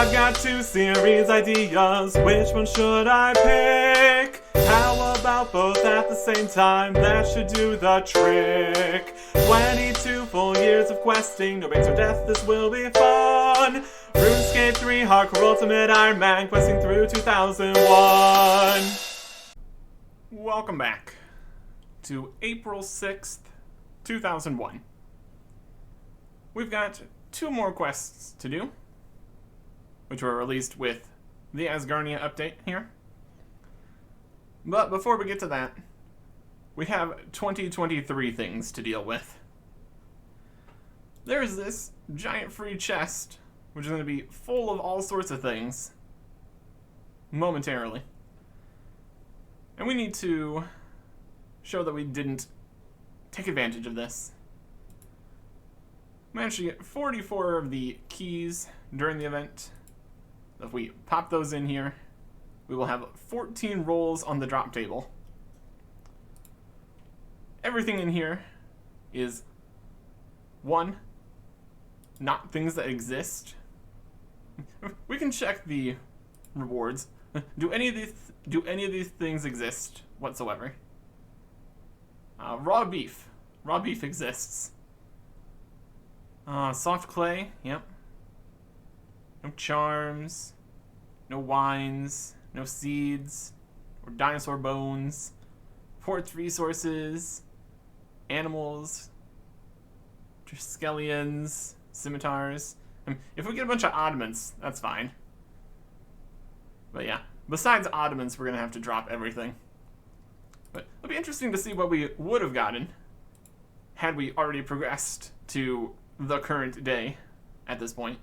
I've got 2 series ideas, which one should I pick? How about both at the same time? That should do the trick. 22 full years of questing, no banks or death, this will be fun. RuneScape 3 Hardcore Ultimate Ironman, questing through 2001. Welcome back to April 6th, 2001. We've got 2 more quests to do, which were released with the Asgarnia update here. But before we get to that, we have 2023 things to deal with. There's this giant free chest, which is going to be full of all sorts of things, momentarily. And we need to show that we didn't take advantage of this. Managed to get 44 of the keys during the event. If we pop those in here, we will have 14 rolls on the drop table. Everything in here is 1, not things that exist. We can check the rewards. Do any of these things exist whatsoever? Raw beef. Raw beef exists. Soft clay. Yep. No charms. No wines. No seeds. Or dinosaur bones. Ports resources. Animals. Triskelions. Scimitars. If we get a bunch of oddments, that's fine. But yeah, besides oddments, we're going to have to drop everything. But it'll be interesting to see what we would have gotten had we already progressed to the current day at this point.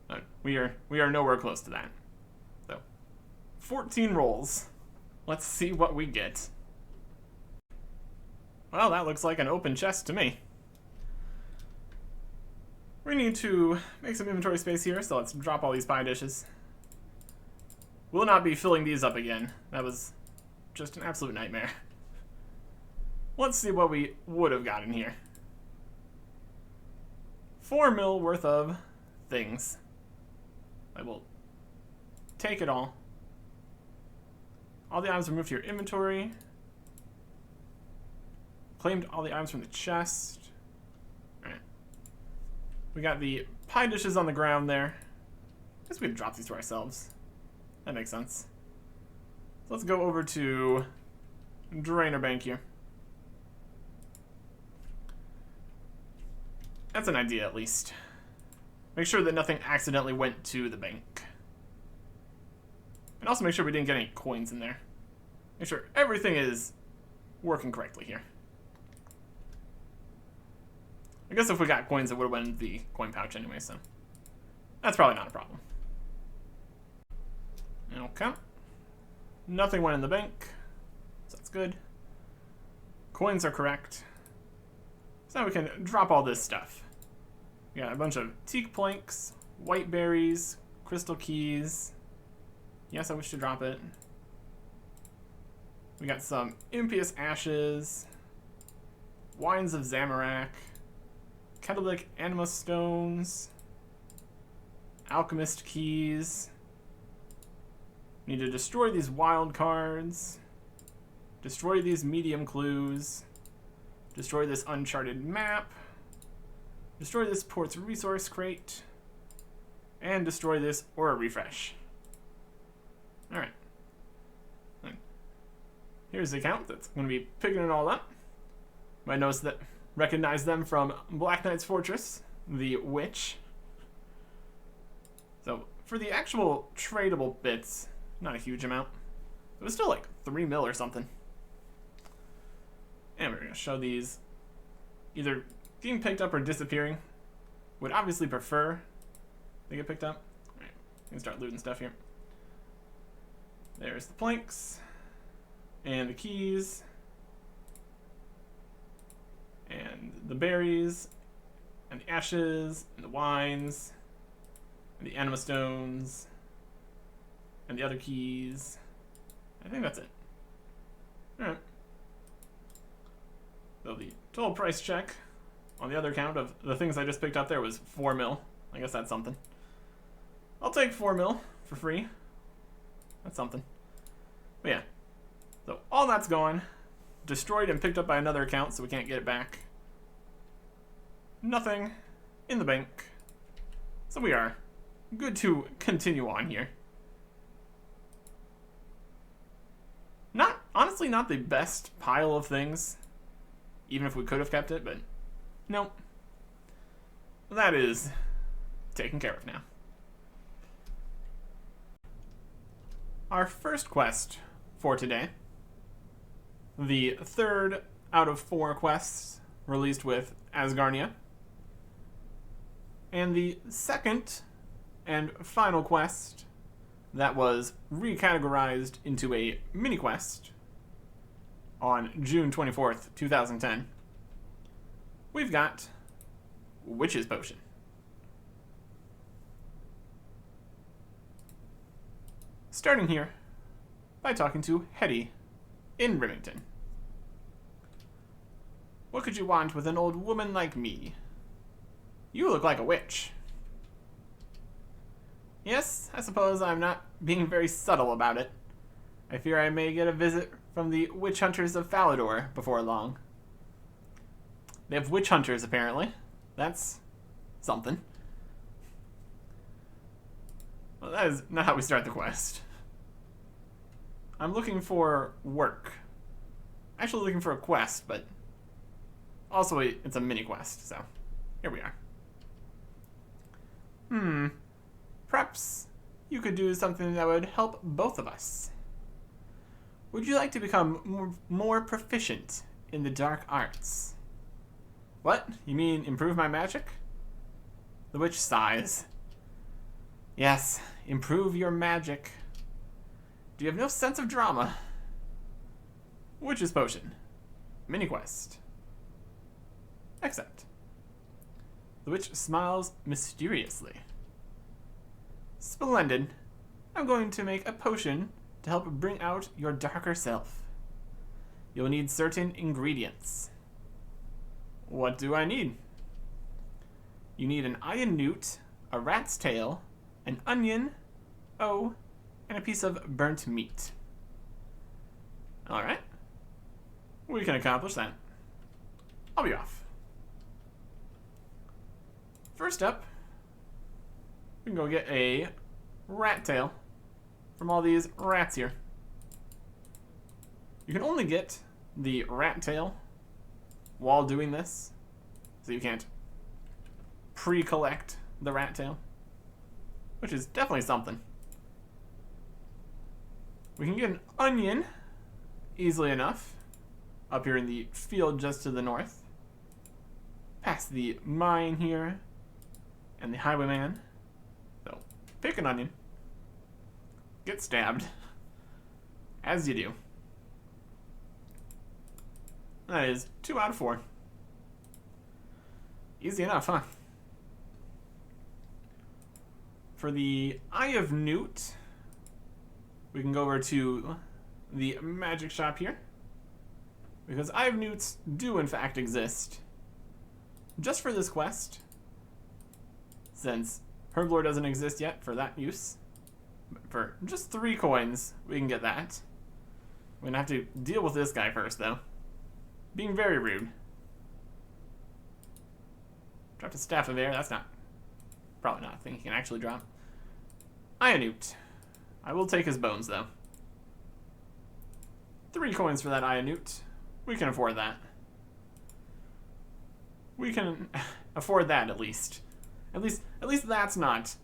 But we are nowhere close to that. So, 14 rolls. Let's see what we get. Well, that looks like an open chest to me. We need to make some inventory space here, so let's drop all these pie dishes. We'll not be filling these up again. That was just an absolute nightmare. Let's see what we would have gotten here. 4 mil worth of things. I will take it all. All the items removed to your inventory. Claimed all the items from the chest. Alright. We got the pie dishes on the ground there. I guess we could drop these to ourselves. That makes sense. So let's go over to Drainer Bank here. That's an idea, at least. Make sure that nothing accidentally went to the bank. And also make sure we didn't get any coins in there. Make sure everything is working correctly here. I guess if we got coins, it would have went in the coin pouch anyway, so that's probably not a problem. Okay. Nothing went in the bank, so that's good. Coins are correct. So now we can drop all this stuff. We got a bunch of teak planks, white berries, crystal keys. Yes, I wish to drop it. We got some impious ashes, wines of Zamorak, Kettlelic anima stones, alchemist keys. Need to destroy these wild cards, destroy these medium clues, destroy this uncharted map, destroy this port's resource crate, and destroy this aura refresh. Alright. Here's the account that's going to be picking it all up. Might notice that recognize them from Black Knight's Fortress, the Witch. So for the actual tradable bits, not a huge amount. It was still like 3 mil or something. And we're going to show these either getting picked up or disappearing. Would obviously prefer they get picked up. Alright, we can start looting stuff here. There's the planks. And the keys. And the berries. And the ashes. And the wines. And the anima stones. And the other keys. I think that's it. Alright. So the total price check on the other account of the things I just picked up there was 4 mil. I guess that's something. I'll take 4 mil for free. That's something. But yeah. So all that's gone. Destroyed and picked up by another account, so we can't get it back. Nothing in the bank. So we are good to continue on here. Honestly, not the best pile of things, even if we could have kept it, but nope. That is taken care of now. Our first quest for today, the third out of 4 quests released with Asgarnia, and the second and final quest that was recategorized into a mini quest on June 24th, 2010. We've got Witch's Potion. Starting here by talking to Hetty in Remington. What could you want with an old woman like me? You look like a witch. Yes, I suppose I'm not being very subtle about it. I fear I may get a visit from the witch hunters of Falador before long. They have witch hunters, apparently. That's something. Well, that is not how we start the quest. I'm looking for work. Actually looking for a quest, but also it's a mini quest, so here we are. Perhaps you could do something that would help both of us. Would you like to become more proficient in the dark arts? What? You mean improve my magic? The witch sighs. Yes, improve your magic. Do you have no sense of drama? Witch's Potion. Mini quest. Accept. The witch smiles mysteriously. Splendid. I'm going to make a potion to help bring out your darker self. You'll need certain ingredients. What do I need? You need an iron newt, a rat's tail, an onion, and a piece of burnt meat. Alright. We can accomplish that. I'll be off. First up, we can go get a rat tail from all these rats here. You can only get the rat tail while doing this, so you can't pre-collect the rat tail, which is definitely something. We can get an onion easily enough up here in the field just to the north, past the mine here and the highwayman. So pick an onion, get stabbed, as you do. That is 2 out of 4. Easy enough, huh? For the Eye of Newt, we can go over to the magic shop here, because Eye of Newts do in fact exist just for this quest, since Herblore doesn't exist yet for that use. But for just 3 coins, we can get that. We're gonna have to deal with this guy first, though. Being very rude. Dropped a Staff of Air. That's probably not a thing he can actually drop. Ionute. I will take his bones, though. 3 coins for that Ionute. We can afford that. We can afford that, at least. At least that's not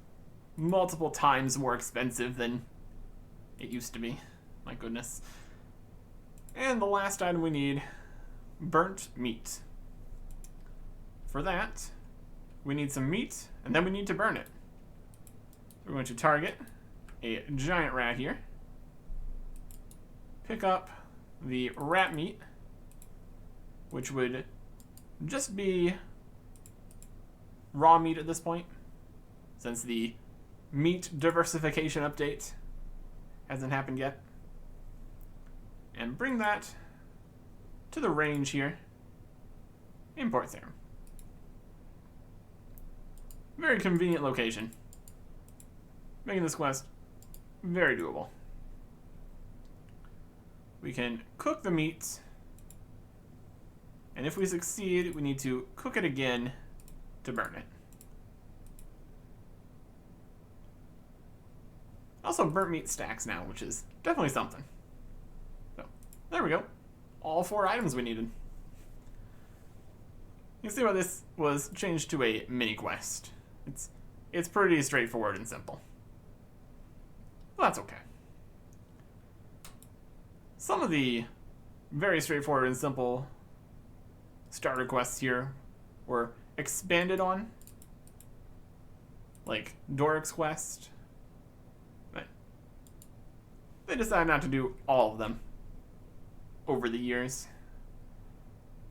multiple times more expensive than it used to be. My goodness. And the last item we need, burnt meat. For that, we need some meat, and then we need to burn it. We're going to target a giant rat here. Pick up the rat meat, which would just be raw meat at this point, since the meat diversification update hasn't happened yet. And bring that to the range here in Port Sarim. Very convenient location. making this quest very doable. We can cook the meat, and if we succeed, we need to cook it again to burn it. Also, burnt meat stacks now, which is definitely something. So, there we go. All 4 items we needed. You can see why this was changed to a mini quest. It's pretty straightforward and simple. Well, that's okay. Some of the very straightforward and simple starter quests here were expanded on, like Doric's quest, but they decided not to do all of them over the years.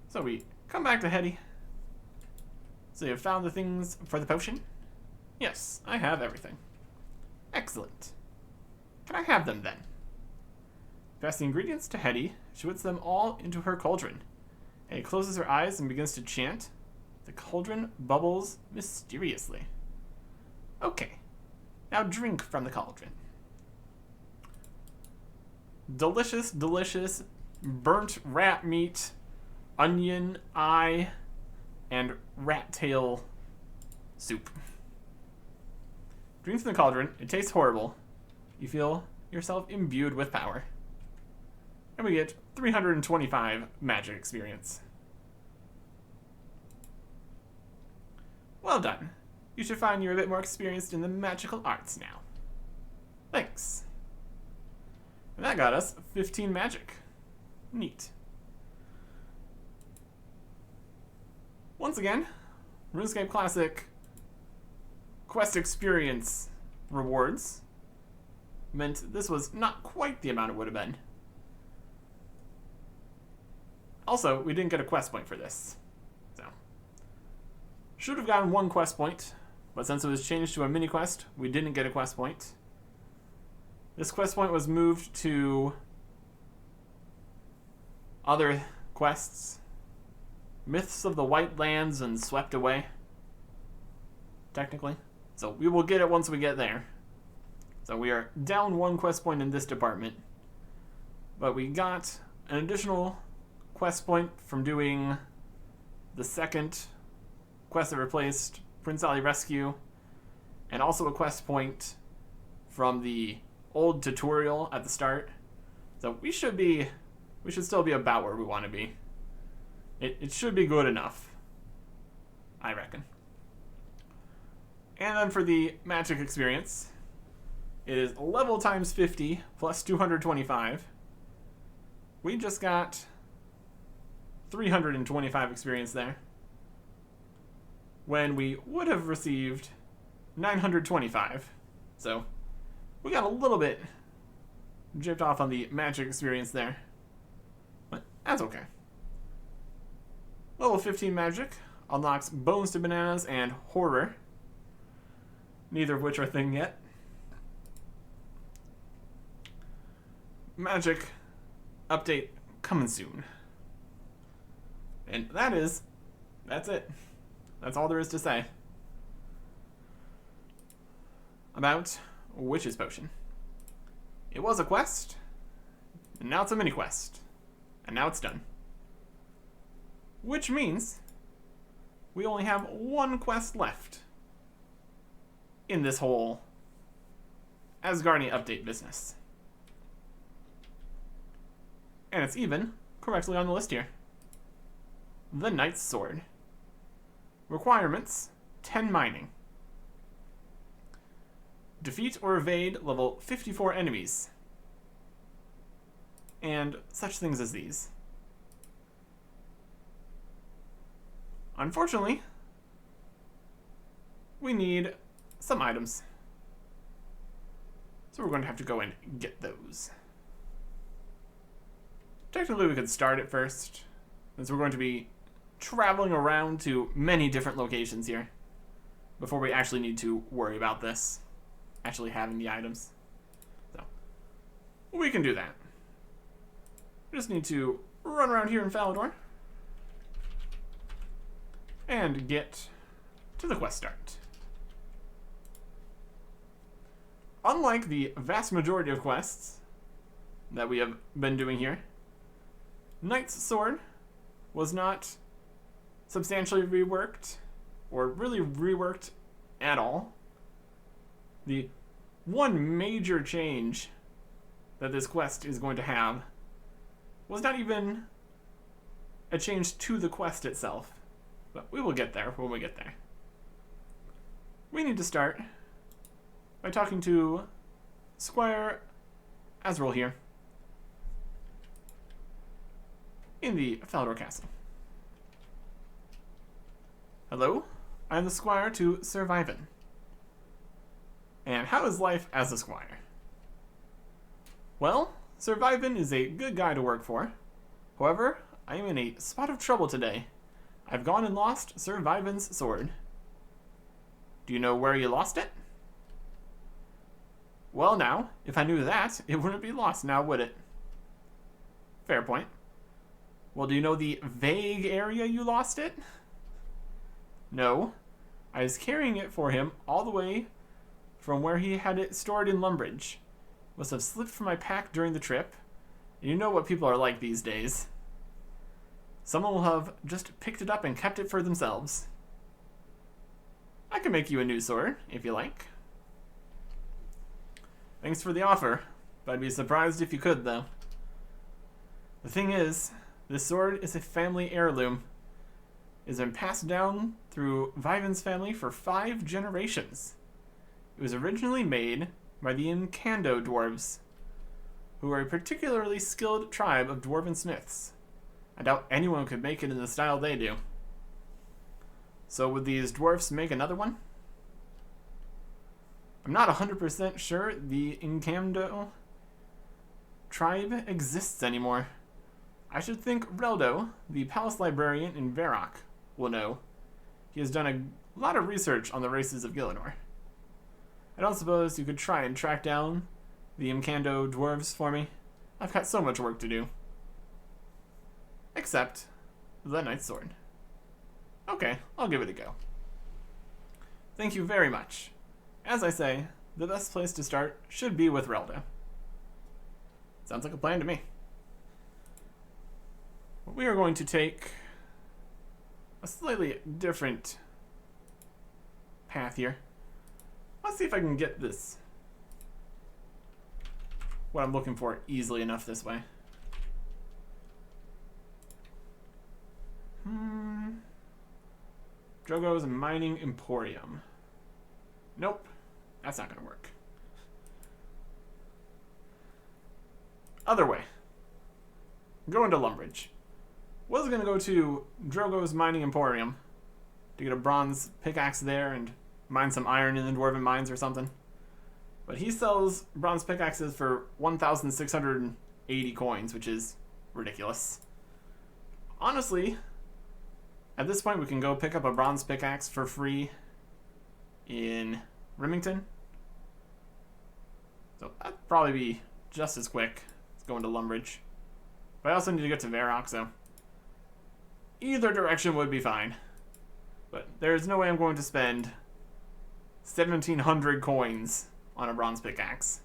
So we come back to Hetty. So you have found the things for the potion? Yes, I have everything. Excellent. Can I have them then? Pass the ingredients to Hetty. She puts them all into her cauldron. Hetty closes her eyes and begins to chant. The cauldron bubbles mysteriously. Okay, now drink from the cauldron. Delicious, delicious burnt rat meat, onion eye, and rat tail soup. Drink from the cauldron. It tastes horrible. You feel yourself imbued with power. And we get 325 magic experience. Well done. You should find you're a bit more experienced in the magical arts now. Thanks. And that got us 15 magic. Neat. Once again, RuneScape Classic quest experience rewards meant this was not quite the amount it would have been. Also, we didn't get a quest point for this. So, should have gotten 1 quest point, but since it was changed to a mini quest, we didn't get a quest point. This quest point was moved to other quests. Myths of the White Lands and Swept Away, technically. So we will get it once we get there. So we are down 1 quest point in this department. But we got an additional quest point from doing the second quest that replaced Prince Ali Rescue, and also a quest point from the old tutorial at the start. So we should still be about where we want to be. It should be good enough, I reckon. And then for the magic experience, it is level times 50 plus 225. We just got 325 experience there, when we would have received 925. So we got a little bit gypped off on the magic experience there, but that's okay. Level 15 magic unlocks Bones to Bananas and Horror, neither of which are a thing yet. Magic update coming soon. And that's it. That's all there is to say about Witch's Potion. It was a quest, and now it's a mini quest, and now it's done. Which means we only have 1 quest left in this whole Asgardian update business. And it's even correctly on the list here. The Knight's Sword. Requirements: 10 mining. Defeat or evade level 54 enemies. And such things as these. Unfortunately, we need some items. So we're going to have to go and get those. Technically, we could start it first, since we're going to be traveling around to many different locations here before we actually need to worry about this, actually having the items. So, we can do that. We just need to run around here in Falador and get to the quest start. unlike the vast majority of quests that we have been doing here, Knight's Sword was not substantially reworked, or really reworked at all. The one major change that this quest is going to have was not even a change to the quest itself. But we will get there when we get there. We need to start by talking to Squire Azrael here in the Falador Castle. Hello, I am the Squire to Sir Viven. And how is life as a Squire? Well, Sir Viven is a good guy to work for. However, I am in a spot of trouble today. I've gone and lost Sir Viven's sword. Do you know where you lost it? Well now, if I knew that, it wouldn't be lost now, would it? Fair point. Well, do you know the vague area you lost it? No. I was carrying it for him all the way from where he had it stored in Lumbridge. Must have slipped from my pack during the trip. And you know what people are like these days. Someone will have just picked it up and kept it for themselves. I can make you a new sword, if you like. Thanks for the offer, but I'd be surprised if you could, though. The thing is, this sword is a family heirloom. It has been passed down through Viven's family for 5 generations. It was originally made by the Incando dwarves, who are a particularly skilled tribe of dwarven smiths. I doubt anyone could make it in the style they do. So would these dwarfs make another one? I'm not 100% sure the Incando tribe exists anymore. I should think Reldo, the palace librarian in Varrock, will know. He has done a lot of research on the races of Gillinor. I don't suppose you could try and track down the Incando dwarves for me? I've got so much work to do. Except the Knight's Sword. Okay, I'll give it a go. Thank you very much. As I say, the best place to start should be with Reldo. Sounds like a plan to me. We are going to take a slightly different path here. Let's see if I can get this, what I'm looking for, easily enough this way. Drogo's Mining Emporium. Nope, that's not gonna work. Other way. Go into Lumbridge. Was gonna go to Drogo's Mining Emporium to get a bronze pickaxe there and mine some iron in the dwarven mines or something. But he sells bronze pickaxes for 1,680 coins, which is ridiculous. Honestly, at this point we can go pick up a bronze pickaxe for free in Remington. So that'd probably be just as quick as going to Lumbridge. But I also need to get to Varrock, so either direction would be fine. But there's no way I'm going to spend 1,700 coins on a bronze pickaxe.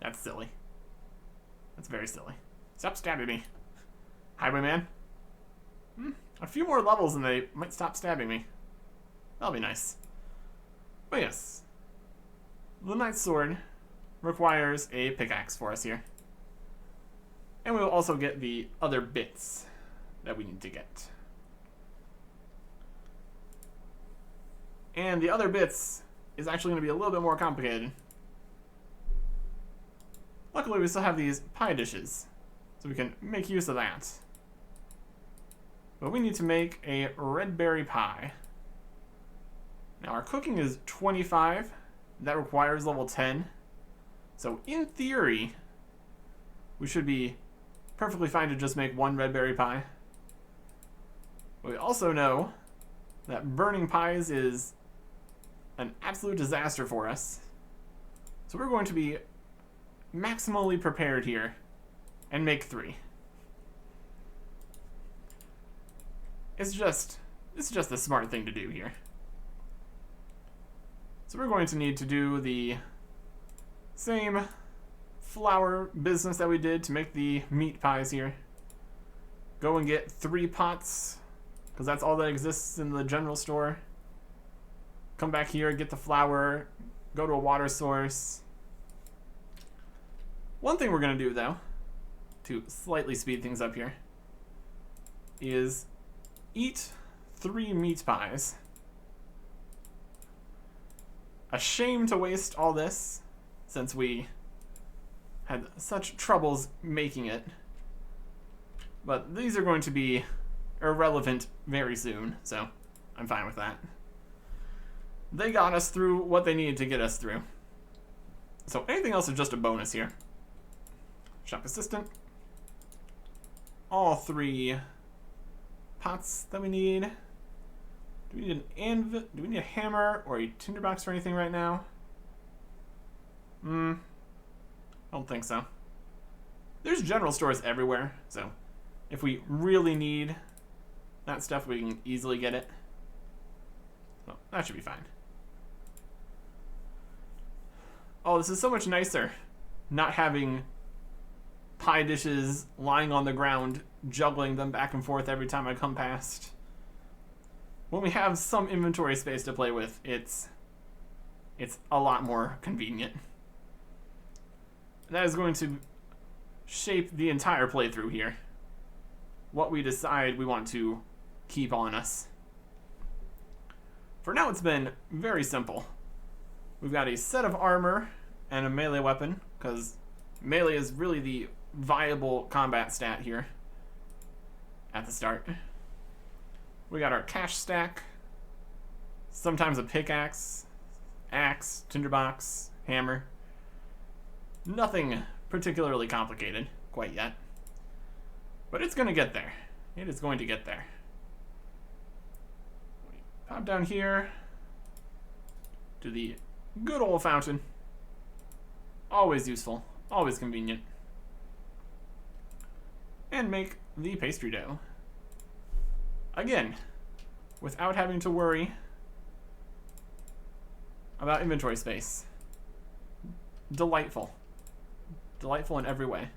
That's silly. That's very silly. Stop stabbing me, Highwayman. A few more levels and they might stop stabbing me. That'll be nice. But yes, the Knight's Sword requires a pickaxe for us here. And we will also get the other bits that we need to get. And the other bits is actually going to be a little bit more complicated. Luckily, we still have these pie dishes, so we can make use of that. But we need to make a red berry pie. Now, our cooking is 25. That requires level 10. So, in theory, we should be perfectly fine to just make one red berry pie. But we also know that burning pies is an absolute disaster for us. So we're going to be maximally prepared here and make 3. It's just the smart thing to do here. So we're going to need to do the Same flour business that we did to make the meat pies here. Go and get 3 pots, because that's all that exists in the general store. Come back here, get the flour, go to a water source. One thing we're going to do, though, to slightly speed things up here, is eat 3 meat pies. A shame to waste all this, since we had such troubles making it. But these are going to be irrelevant very soon, so I'm fine with that. They got us through what they needed to get us through. So anything else is just a bonus here. Shop assistant. All 3 pots that we need. Do we need an anvil? Do we need a hammer or a tinderbox for anything right now? I don't think so. There's general stores everywhere, so if we really need that stuff, we can easily get it. So that should be fine. Oh, this is so much nicer not having pie dishes lying on the ground, juggling them back and forth every time I come past. When we have some inventory space to play with, it's a lot more convenient. That is going to shape the entire playthrough here. What we decide we want to keep on us. For now, it's been very simple. We've got a set of armor and a melee weapon, because melee is really the viable combat stat here at the start. We got our cash stack, sometimes a pickaxe, axe, tinderbox, hammer. Nothing particularly complicated quite yet, but it's going to get there. It is going to get there. Pop down here to the good old fountain. Always useful, always convenient. And make the pastry dough. Again, without having to worry about inventory space. Delightful. Delightful in every way.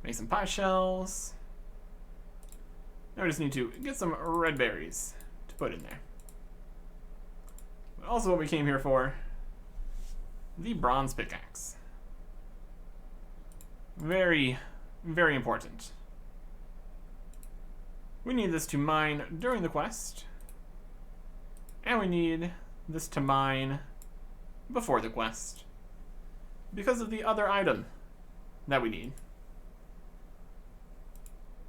Make some pie shells. Now we just need to get some red berries to put in there. But also what we came here for, the bronze pickaxe. Very, very important. We need this to mine during the quest, and we need this to mine before the quest, because of the other item that we need.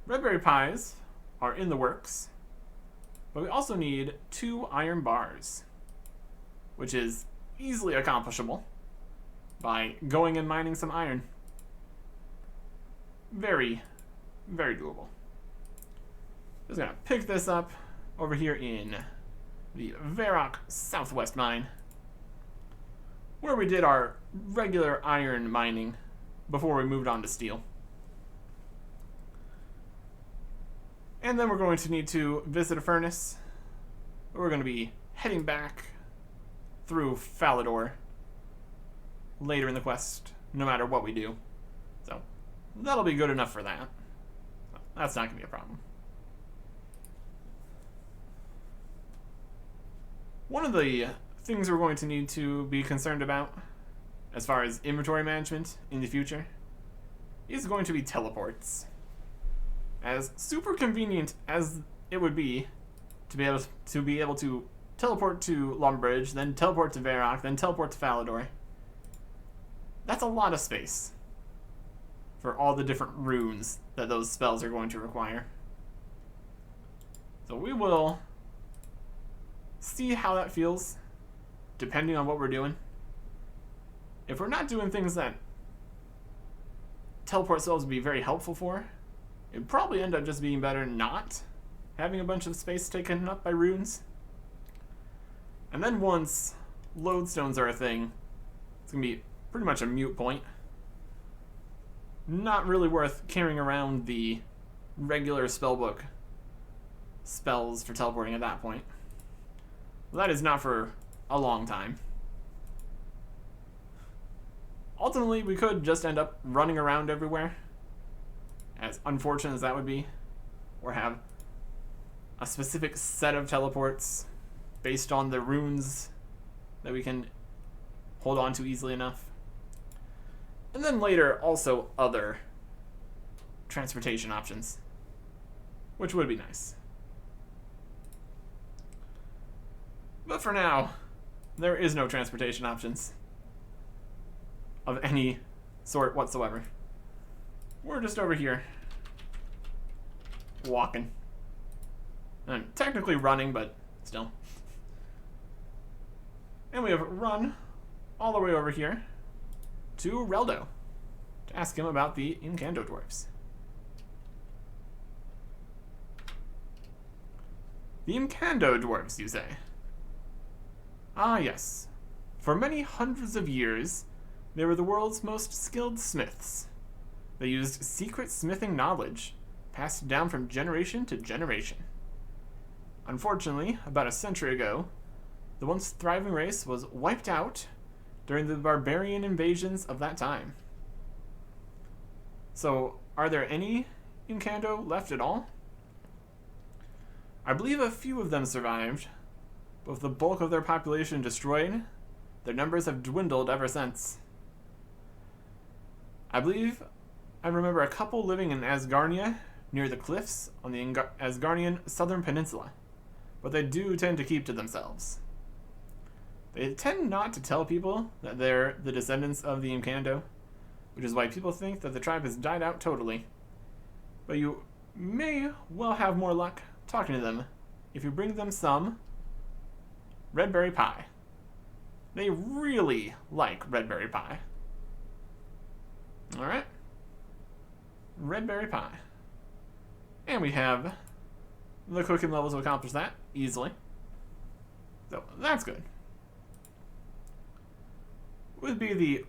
Red berry pies are in the works, but we also need 2 iron bars, which is easily accomplishable by going and mining some iron. Very, very doable. Just gonna pick this up over here in the Varrock Southwest Mine, where we did our regular iron mining before we moved on to steel. And then we're going to need to visit a furnace. We're going to be heading back through Falador later in the quest, no matter what we do. So that'll be good enough for that. That's not going to be a problem. One of the things we're going to need to be concerned about, as far as inventory management in the future, is going to be teleports. As super convenient as it would be to be able to teleport to Lumbridge, then teleport to Varrock, then teleport to Falador, that's a lot of space for all the different runes that those spells are going to require. So we will see how that feels, depending on what we're doing. If we're not doing things that teleport spells would be very helpful for, it'd probably end up just being better not having a bunch of space taken up by runes. And then once lodestones are a thing, it's going to be pretty much a moot point. Not really worth carrying around the regular spellbook spells for teleporting at that point. Well, that is not for a long time. ultimately, we could just end up running around everywhere, as unfortunate as that would be, or have a specific set of teleports based on the runes that we can hold on to easily enough. And then later, also other transportation options, which would be nice. But for now, there is no transportation options of any sort whatsoever. We're just over here walking. And technically running, but still. And we have run all the way over here to Reldo to ask him about the Incando dwarves. The Incando dwarves, you say? Ah, yes. For many hundreds of years, they were the world's most skilled smiths. They used secret smithing knowledge, passed down from generation to generation. Unfortunately, about a century ago, the once thriving race was wiped out during the barbarian invasions of that time. So, are there any Incando left at all? I believe a few of them survived, but with the bulk of their population destroyed, their numbers have dwindled ever since. I believe I remember a couple living in Asgarnia, near the cliffs on the Asgarnian southern peninsula, but they do tend to keep to themselves. They tend not to tell people that they're the descendants of the Incando, which is why people think that the tribe has died out totally. But you may well have more luck talking to them if you bring them some red berry pie. They really like red berry pie. Alright. Red berry pie. And we have the cooking level to accomplish that easily. So that's good. Would be the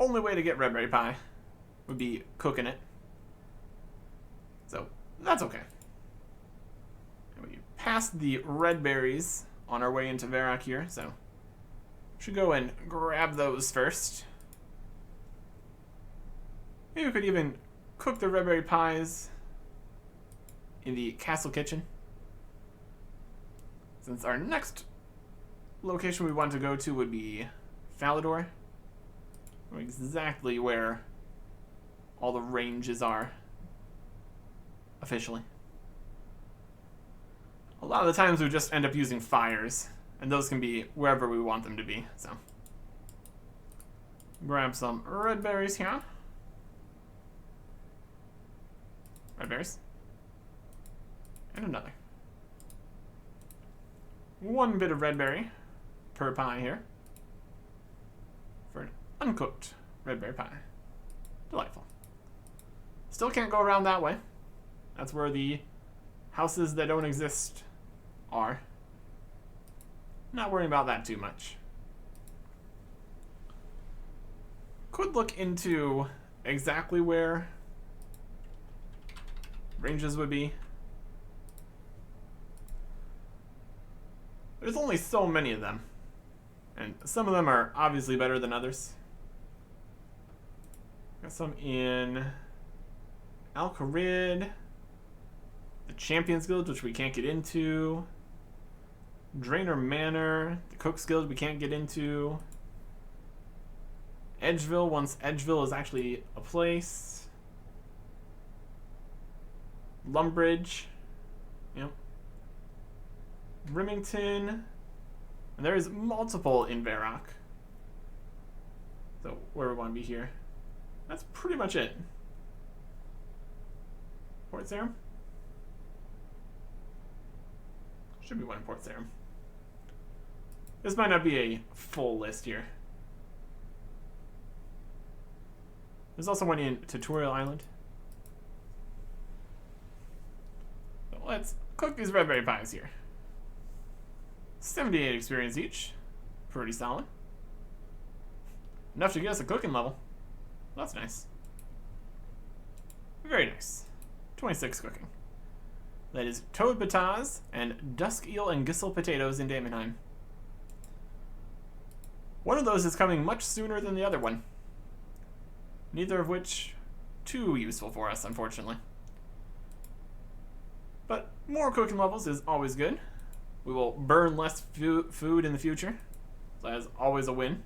only way to get red berry pie would be cooking it. So that's okay. And we passed the red berries on our way into Varrock here, so should go and grab those first. Maybe we could even cook the red berry pies in the castle kitchen, since our next location we want to go to would be Falador, exactly where all the ranges are officially. A lot of the times we just end up using fires, and those can be wherever we want them to be, so. Grab some red berries here. Red berries. And another. One bit of red berry per pie here for an uncooked red berry pie. Delightful. Still can't go around that way. That's where the houses that don't exist are. Not worrying about that too much. Could look into exactly where ranges would be. There's only so many of them, and some of them are obviously better than others. Got some in Al-Kharid, the Champions Guild, which we can't get into, Draenor Manor, the Cook's Guild we can't get into, Edgeville, once Edgeville is actually a place, Lumbridge, yep. Rimington, and there is multiple in Varrock. So where we want to be here. That's pretty much it. Port Sarim? Should be one in Port Sarim. This might not be a full list here. There's also one in Tutorial Island. So let's cook these red berry pies here. 78 experience each. Pretty solid. Enough to get us a cooking level. That's nice. Very nice. 26 cooking. That is toad bataz and dusk eel and gissel potatoes in Daemonheim. One of those is coming much sooner than the other one. neither of which too useful for us, unfortunately. But more cooking levels is always good. We will burn less food in the future, so that is always a win.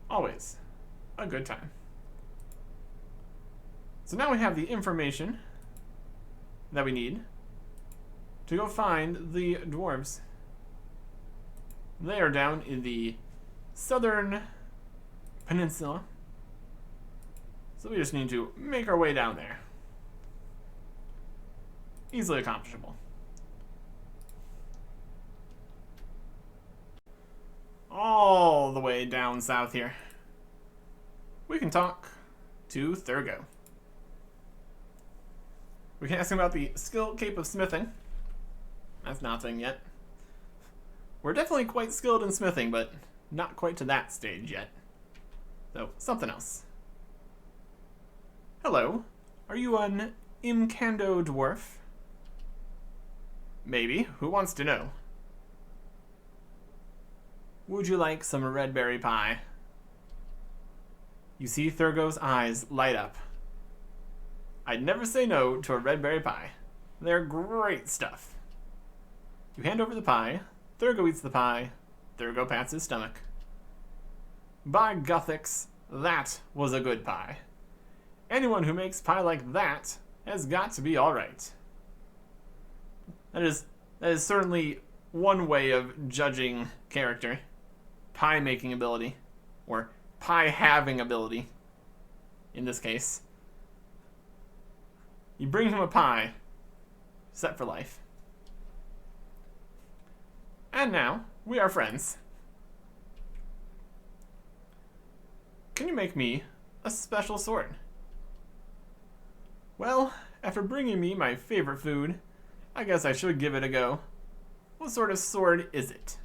Always a good time. So now we have the information that we need to go find the dwarves. They are down in the southern peninsula, so we just need to make our way down there. Easily accomplishable. All the way down south here, we can talk to Thurgo. We can ask him about the skill cape of smithing. That's nothing yet. We're definitely quite skilled in smithing, but not quite to that stage yet. So, something else. Hello. Are you an Imkando dwarf? Maybe. Who wants to know? Would you like some red berry pie? You see Thurgo's eyes light up. I'd never say no to a red berry pie. They're great stuff. You hand over the pie. Thurgo eats the pie. Thurgo pats his stomach. By Guthix, that was a good pie. Anyone who makes pie like that has got to be alright. That is certainly one way of judging character. Pie making ability. Or pie having ability. In this case. You bring him a pie. Set for life. And now, we are friends. Can you make me a special sword? Well, after bringing me my favorite food, I guess I should give it a go. What sort of sword is it?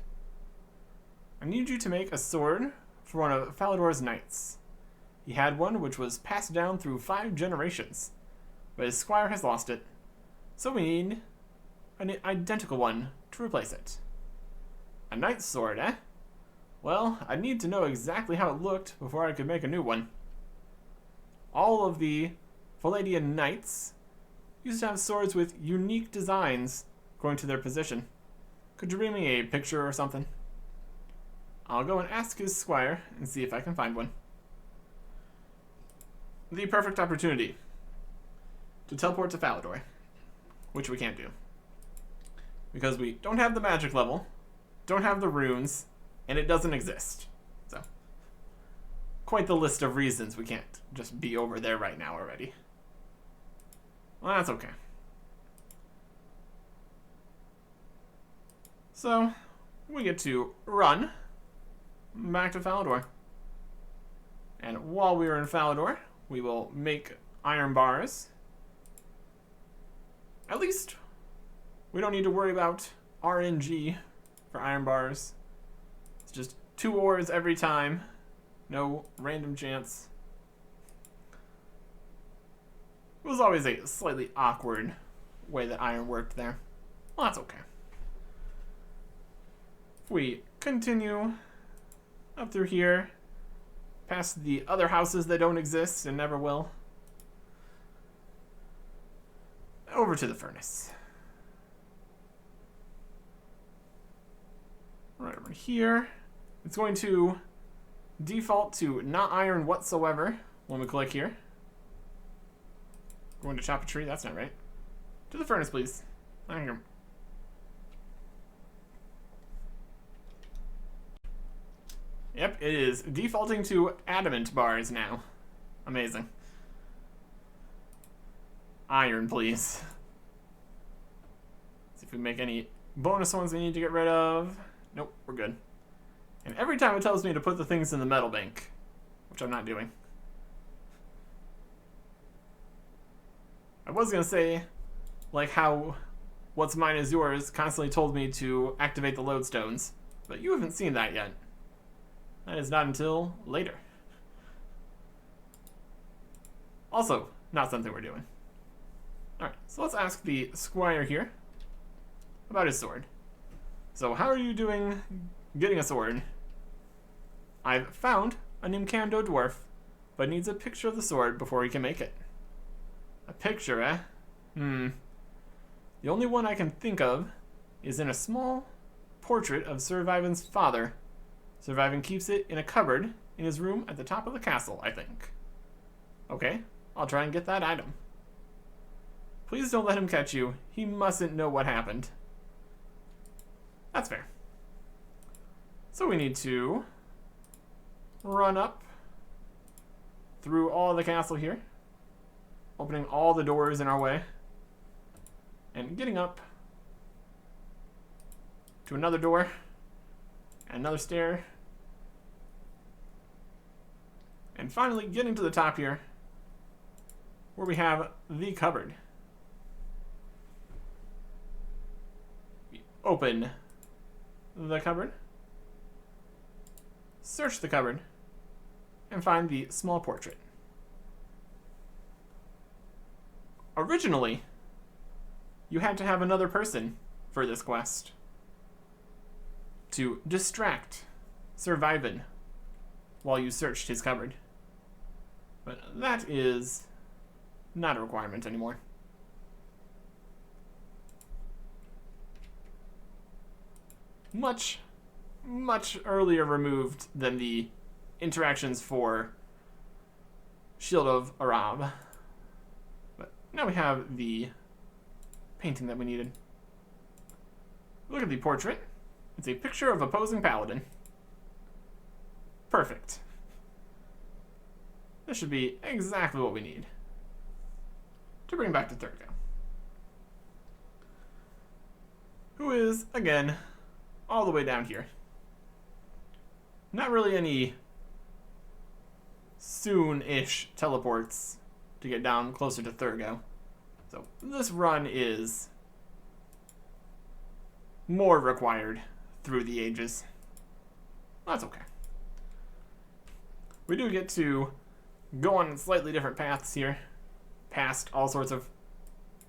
I need you to make a sword for one of Falador's knights. He had one which was passed down through 5 generations, but his squire has lost it, so we need an identical one to replace it. A knight's sword, eh? Well, I'd need to know exactly how it looked before I could make a new one. All of the Palladian knights used to have swords with unique designs according to their position. Could you bring me a picture or something? I'll go and ask his squire and see if I can find one. The perfect opportunity to teleport to Falador, which we can't do. Because we don't have the magic level, don't have the runes, and it doesn't exist. So, quite the list of reasons we can't just be over there right now already. Well, that's okay. So, we get to run back to Falador. And while we are in Falador, we will make iron bars. At least, we don't need to worry about RNG for iron bars. It's just 2 ores every time. No random chance. It was always a slightly awkward way that iron worked there. Well, that's okay. If we continue up through here, past the other houses that don't exist and never will, over to the furnace. Right over here. It's going to default to not iron whatsoever when we click here. Going to chop a tree, that's not right. To the furnace, please. Thank you. Yep, it is defaulting to adamant bars now. Amazing. Iron, please. See if we make any bonus ones we need to get rid of. Nope, we're good. And every time it tells me to put the things in the metal bank, which I'm not doing. I was gonna say, like how what's mine is yours constantly told me to activate the lodestones, but you haven't seen that yet. That is not until later. Also, not something we're doing. Alright, so let's ask the squire here about his sword. So how are you doing getting a sword? I've found a Nimkando dwarf, but needs a picture of the sword before he can make it. A picture, eh? The only one I can think of is in a small portrait of Sir Viven's father. Sir Viven keeps it in a cupboard in his room at the top of the castle, I think. Okay, I'll try and get that item. Please don't let him catch you. He mustn't know what happened. That's fair. So we need to run up through all the castle here, opening all the doors in our way, and getting up to another door, and another stair, and finally getting to the top here, where we have the cupboard. We open the cupboard, search the cupboard, and find the small portrait. Originally, you had to have another person for this quest to distract Sir Viven while you searched his cupboard. But that is not a requirement anymore. Much earlier removed than the interactions for Shield of Arab. But now we have the painting that we needed. Look at the portrait. It's a picture of opposing paladin. Perfect. This should be exactly what we need to bring back to Thurgo, who is, again, all the way down here. Not really any soon-ish teleports to get down closer to Thurgo. So this run is more required through the ages. That's okay. We do get to go on slightly different paths here, past all sorts of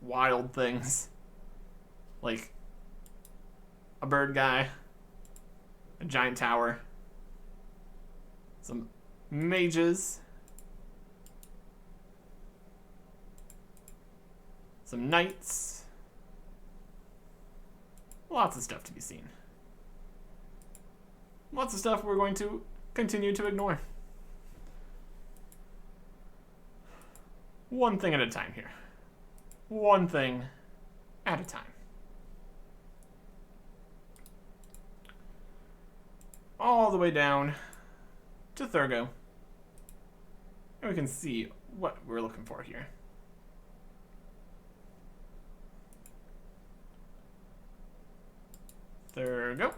wild things, like a bird guy, a giant tower, some mages, some knights, lots of stuff to be seen. Lots of stuff we're going to continue to ignore. One thing at a time here. One thing at a time. All the way down to Thurgo. And we can see what we're looking for here. Thurgo.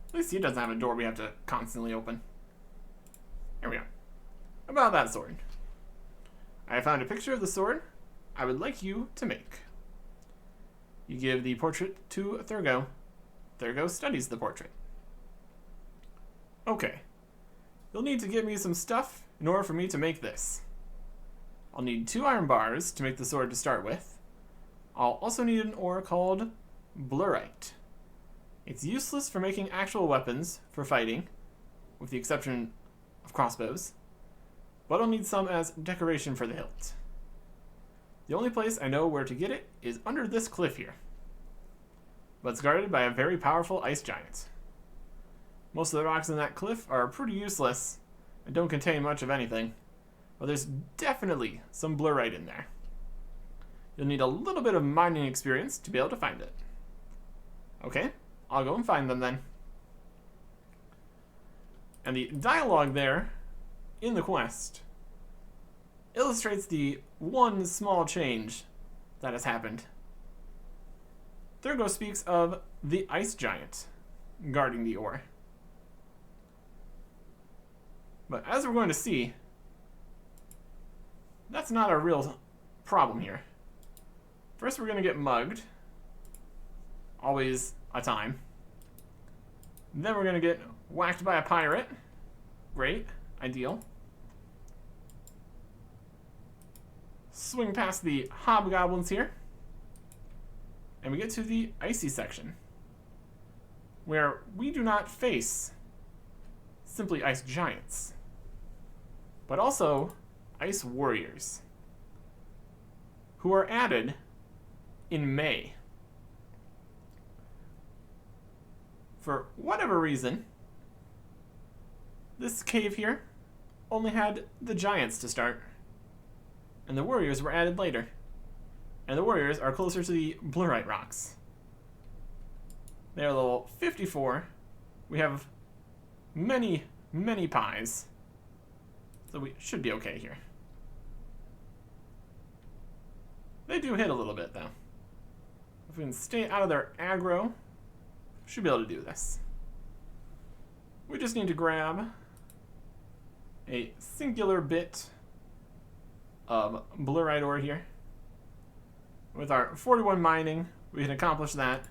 At least he doesn't have a door we have to constantly open. Here we go. About that sword. I found a picture of the sword I would like you to make. You give the portrait to Thurgo. Thurgo studies the portrait. Okay. You'll need to give me some stuff in order for me to make this. I'll need 2 iron bars to make the sword to start with. I'll also need an ore called Blurite. It's useless for making actual weapons for fighting, with the exception of crossbows, but I'll need some as decoration for the hilt. The only place I know where to get it is under this cliff here, but it's guarded by a very powerful ice giant. Most of the rocks in that cliff are pretty useless and don't contain much of anything, but there's definitely some blurite in there. You'll need a little bit of mining experience to be able to find it. Okay, I'll go and find them then. And the dialogue there in the quest illustrates the one small change that has happened. Thurgo speaks of the ice giant guarding the ore. But as we're going to see, that's not a real problem here. First we're going to get mugged. Always a time. Then we're going to get whacked by a pirate. Great. Ideal. Swing past the hobgoblins here. And we get to the icy section, where we do not face simply ice giants, but also ice warriors, who are added in May. For whatever reason, this cave here only had the giants to start, and the warriors were added later. And the warriors are closer to the blurite rocks. They are level 54. We have many, many pies, so we should be okay here. They do hit a little bit, though. If we can stay out of their aggro, we should be able to do this. We just need to grab a singular bit of blurite ore here. With our 41 mining, we can accomplish that,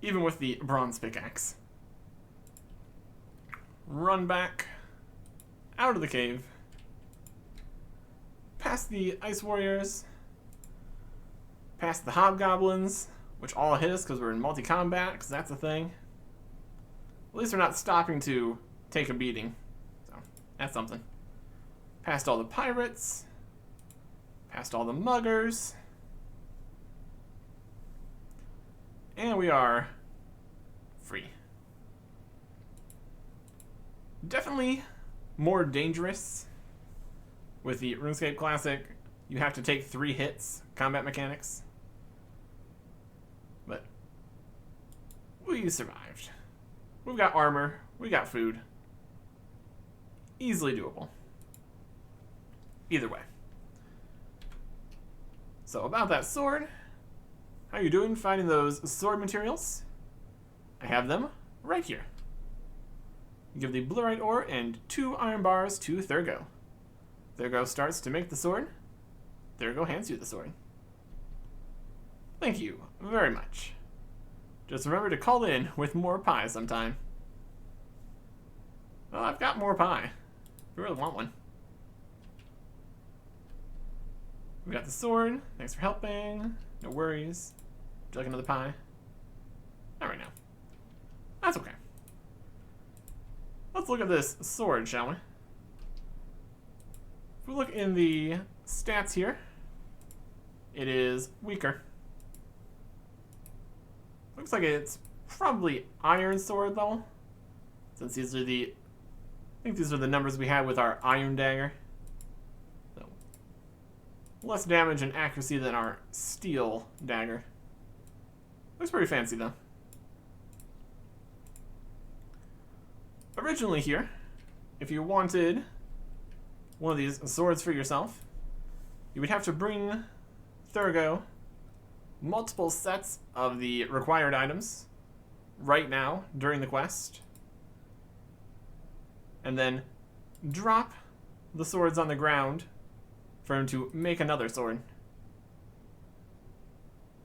even with the bronze pickaxe. Run back out of the cave, past the ice warriors, past the hobgoblins, which all hit us because we're in multi-combat, because that's a thing. At least we're not stopping to take a beating, so that's something. Past all the pirates, past all the muggers, and we are free. Definitely more dangerous with the RuneScape Classic. You have to take 3 hits, combat mechanics. But we survived. We've got armor, we got food. Easily doable. Either way. So about that sword, how you doing finding those sword materials? I have them right here. Give the blurite ore and 2 iron bars to Thurgo. Thurgo starts to make the sword. Thurgo hands you the sword. Thank you very much. Just remember to call in with more pie sometime. Well, I've got more pie. If you really want one. We got the sword. Thanks for helping. No worries. Would you like another pie? Not right now. That's okay. Let's look at this sword, shall we? If we look in the stats here, it is weaker. Looks like it's probably iron sword though, since these are the, I think these are the numbers we had with our iron dagger. So, less damage and accuracy than our steel dagger. Looks pretty fancy though. Originally here, if you wanted one of these swords for yourself, you would have to bring Thurgo multiple sets of the required items right now during the quest, and then drop the swords on the ground for him to make another sword.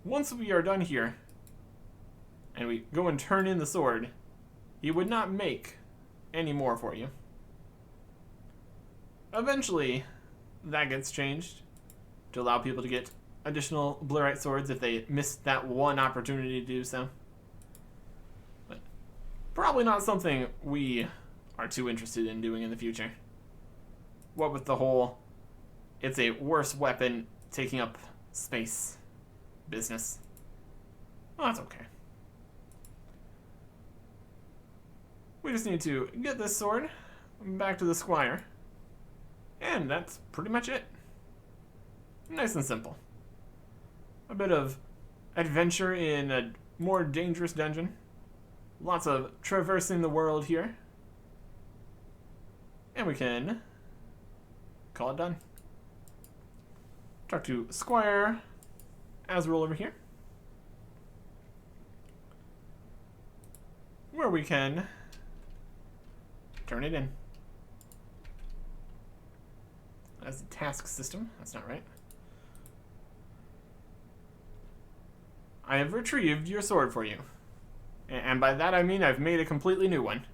Once we are done here, and we go and turn in the sword, he would not make any more for you. Eventually, that gets changed to allow people to get additional blurite swords if they missed that one opportunity to do so. But probably not something we are too interested in doing in the future. What with the whole, it's a worse weapon taking up space business. Well, that's okay. We just need to get this sword back to the squire, and that's pretty much it. Nice and simple. A bit of adventure in a more dangerous dungeon. Lots of traversing the world here. And we can call it done. Talk to Squire Azrael over here, where we can turn it in. That's the task system. That's not right. I have retrieved your sword for you. And by that I mean I've made a completely new one.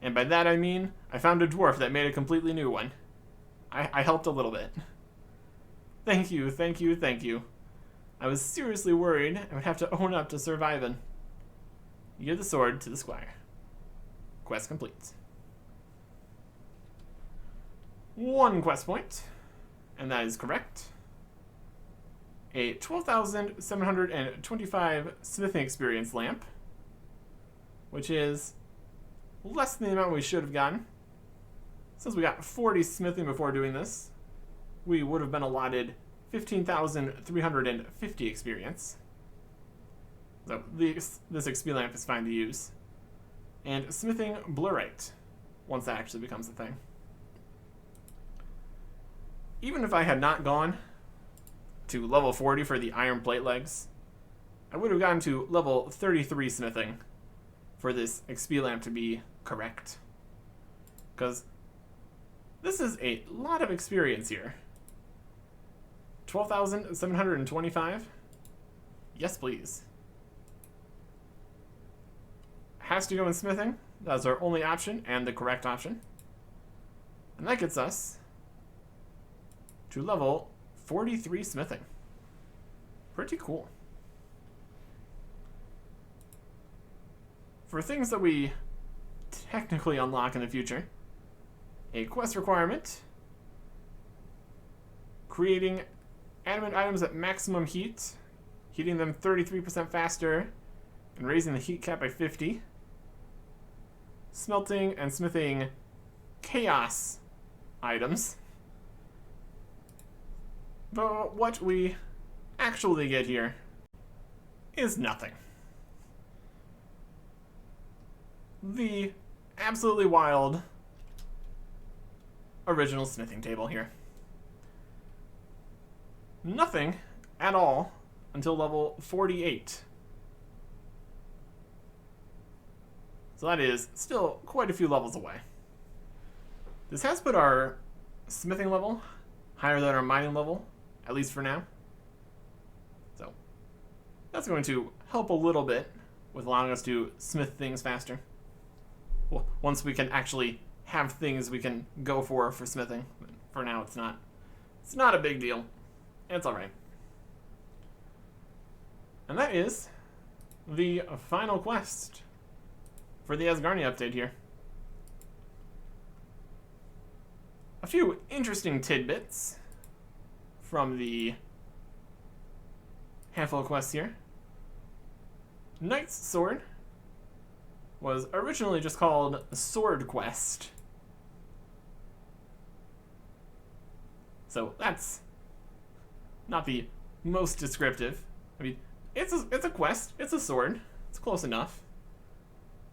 And by that I mean I found a dwarf that made a completely new one. I helped a little bit. Thank you, thank you, thank you. I was seriously worried I would have to own up to surviving. You give the sword to the squire. Quest complete. 1 quest point, and that is correct. A 12,725 smithing experience lamp, which is less than the amount we should have gotten. Since we got 40 smithing before doing this, we would have been allotted 15,350 experience. So this XP lamp is fine to use. And smithing blurite, once that actually becomes a thing. Even if I had not gone to level 40 for the iron plate legs, I would have gotten to level 33 smithing for this XP lamp to be correct. Because this is a lot of experience here. 12,725? Yes, please. Has to go in smithing. That's our only option and the correct option. And that gets us to level 43 smithing. Pretty cool. For things that we technically unlock in the future, a quest requirement, creating adamant items at maximum heat, heating them 33% faster, and raising the heat cap by 50. Smelting and smithing chaos items. But what we actually get here is nothing. The absolutely wild original smithing table here. Nothing at all until level 48. So that is still quite a few levels away. This has put our smithing level higher than our mining level, at least for now. So that's going to help a little bit with allowing us to smith things faster. Well, once we can actually have things we can go for smithing. But for now, it's not a big deal. It's all right. And that is the final quest for the Asgarnia update here. A few interesting tidbits from the handful of quests here. Knight's Sword was originally just called Sword Quest. So that's not the most descriptive. I mean, it's a quest, it's a sword, it's close enough.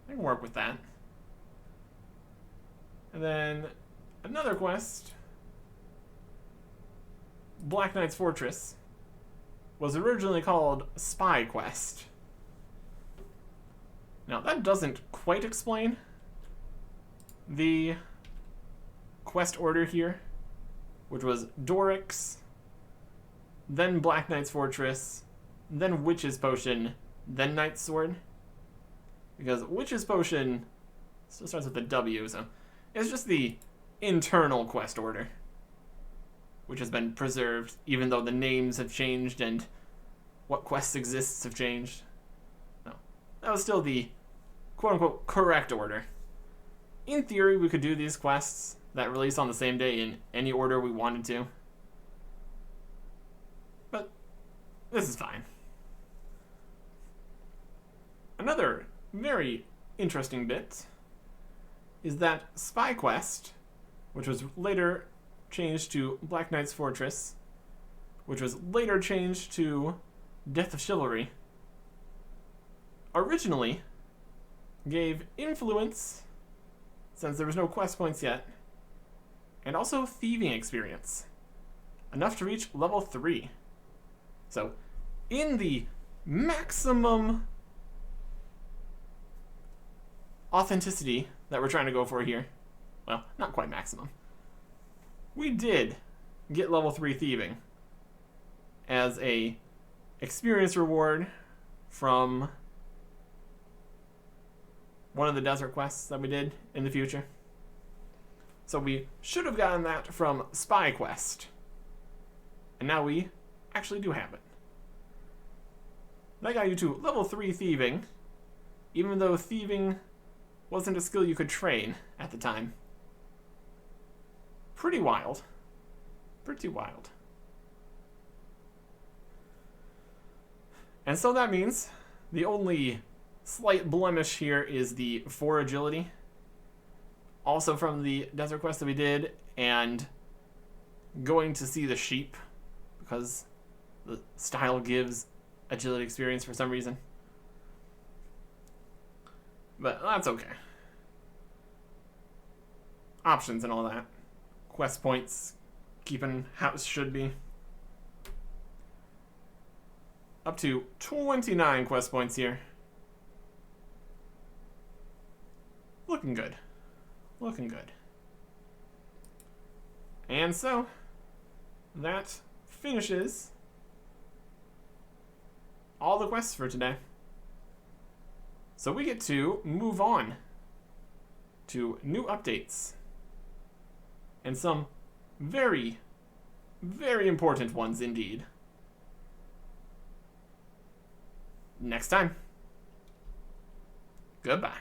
I can work with that. And then another quest, Black Knight's Fortress, was originally called Spy Quest. Now that doesn't quite explain the quest order here, which was Dorix, then Black Knight's Fortress, then Witch's Potion, then Knight's Sword. Because Witch's Potion still starts with a W, so it's just the internal quest order, which has been preserved, even though the names have changed and what quests exist have changed. No, that was still the quote-unquote correct order. In theory, we could do these quests that release on the same day in any order we wanted to. But this is fine. Another very interesting bit is that Spy Quest, which was later changed to Black Knight's Fortress, which was later changed to Death of Chivalry, originally gave influence, since there was no quest points yet, and also thieving experience, enough to reach level 3. So, in the maximum authenticity that we're trying to go for here, well, not quite maximum, we did get level 3 thieving as a experience reward from one of the desert quests that we did in the future. So we should have gotten that from Spy Quest, and now we actually do have it. That got you to level 3 thieving, even though thieving wasn't a skill you could train at the time. Pretty wild. Pretty wild. And so that means the only slight blemish here is the 4 agility. Also from the desert quest that we did, and going to see the sheep, because the style gives agility experience for some reason. But that's okay. Options and all that. Quest points, keeping how it should be. Up to 29 quest points here. Looking good. Looking good. And so, that finishes all the quests for today. So we get to move on to new updates. And some very, very important ones indeed. Next time. Goodbye.